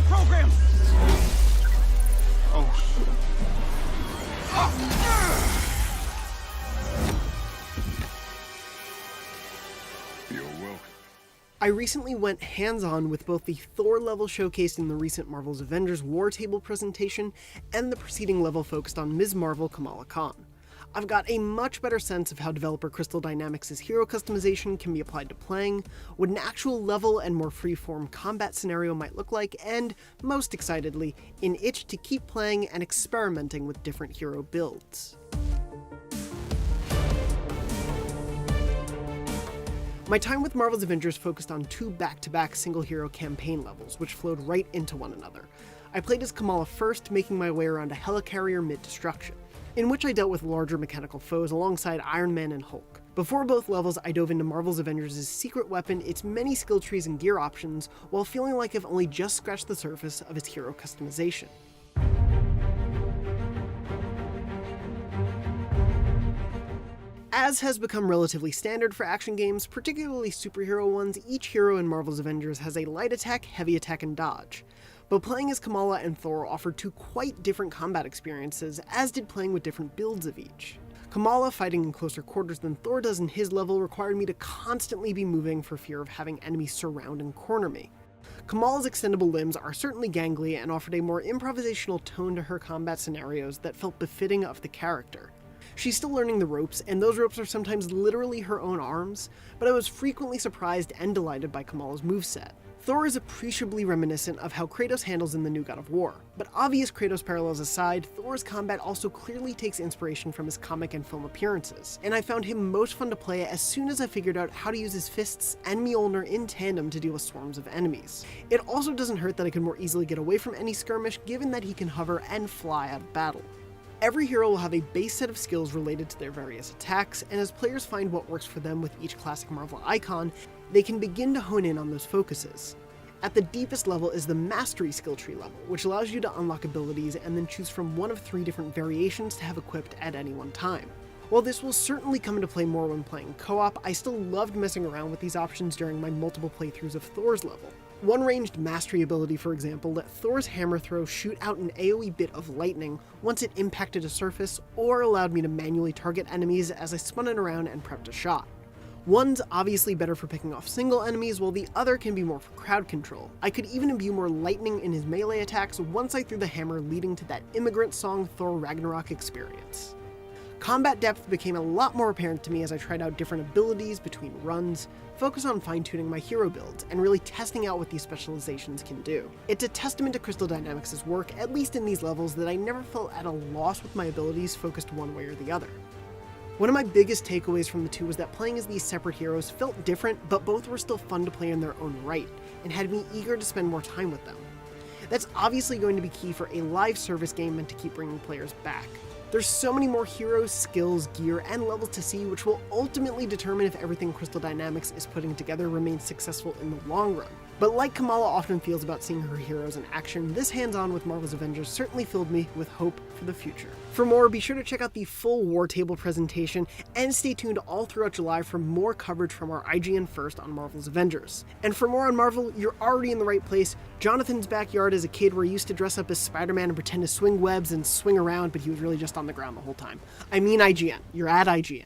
program! Oh. You're welcome. I recently went hands-on with both the Thor level showcased in the recent Marvel's Avengers War Table presentation and the preceding level focused on Ms. Marvel Kamala Khan. I've got a much better sense of how developer Crystal Dynamics' hero customization can be applied to playing, what an actual level and more free-form combat scenario might look like, and, most excitedly, an itch to keep playing and experimenting with different hero builds. My time with Marvel's Avengers focused on 2 back-to-back single-hero campaign levels, which flowed right into one another. I played as Kamala first, making my way around a helicarrier mid-destruction, in which I dealt with larger mechanical foes alongside Iron Man and Hulk. Before both levels, I dove into Marvel's Avengers' secret weapon, its many skill trees and gear options, while feeling like I've only just scratched the surface of its hero customization. As has become relatively standard for action games, particularly superhero ones, each hero in Marvel's Avengers has a light attack, heavy attack, and dodge. But playing as Kamala and Thor offered 2 quite different combat experiences, as did playing with different builds of each. Kamala fighting in closer quarters than Thor does in his level required me to constantly be moving for fear of having enemies surround and corner me. Kamala's extendable limbs are certainly gangly and offered a more improvisational tone to her combat scenarios that felt befitting of the character. She's still learning the ropes, and those ropes are sometimes literally her own arms, but I was frequently surprised and delighted by Kamala's moveset. Thor is appreciably reminiscent of how Kratos handles in the new God of War, but obvious Kratos parallels aside, Thor's combat also clearly takes inspiration from his comic and film appearances, and I found him most fun to play as soon as I figured out how to use his fists and Mjolnir in tandem to deal with swarms of enemies. It also doesn't hurt that I can more easily get away from any skirmish given that he can hover and fly out of battle. Every hero will have a base set of skills related to their various attacks, and as players find what works for them with each classic Marvel icon, they can begin to hone in on those focuses. At the deepest level is the Mastery skill tree level, which allows you to unlock abilities and then choose from one of 3 different variations to have equipped at any one time. While this will certainly come into play more when playing co-op, I still loved messing around with these options during my multiple playthroughs of Thor's level. One ranged mastery ability, for example, let Thor's hammer throw shoot out an AoE bit of lightning once it impacted a surface, or allowed me to manually target enemies as I spun it around and prepped a shot. One's obviously better for picking off single enemies, while the other can be more for crowd control. I could even imbue more lightning in his melee attacks once I threw the hammer, leading to that Immigrant Song Thor Ragnarok experience. Combat depth became a lot more apparent to me as I tried out different abilities between runs, focused on fine-tuning my hero builds, and really testing out what these specializations can do. It's a testament to Crystal Dynamics' work, at least in these levels, that I never felt at a loss with my abilities focused one way or the other. One of my biggest takeaways from the 2 was that playing as these separate heroes felt different, but both were still fun to play in their own right, and had me eager to spend more time with them. That's obviously going to be key for a live service game meant to keep bringing players back. There's so many more heroes, skills, gear, and levels to see, which will ultimately determine if everything Crystal Dynamics is putting together remains successful in the long run. But like Kamala often feels about seeing her heroes in action, this hands-on with Marvel's Avengers certainly filled me with hope for the future. For more, be sure to check out the full War Table presentation, and stay tuned all throughout July for more coverage from our IGN First on Marvel's Avengers. And for more on Marvel, you're already in the right place. Jonathan's backyard as a kid where he used to dress up as Spider-Man and pretend to swing webs and swing around, but he was really just on the ground the whole time. I mean IGN. You're at IGN.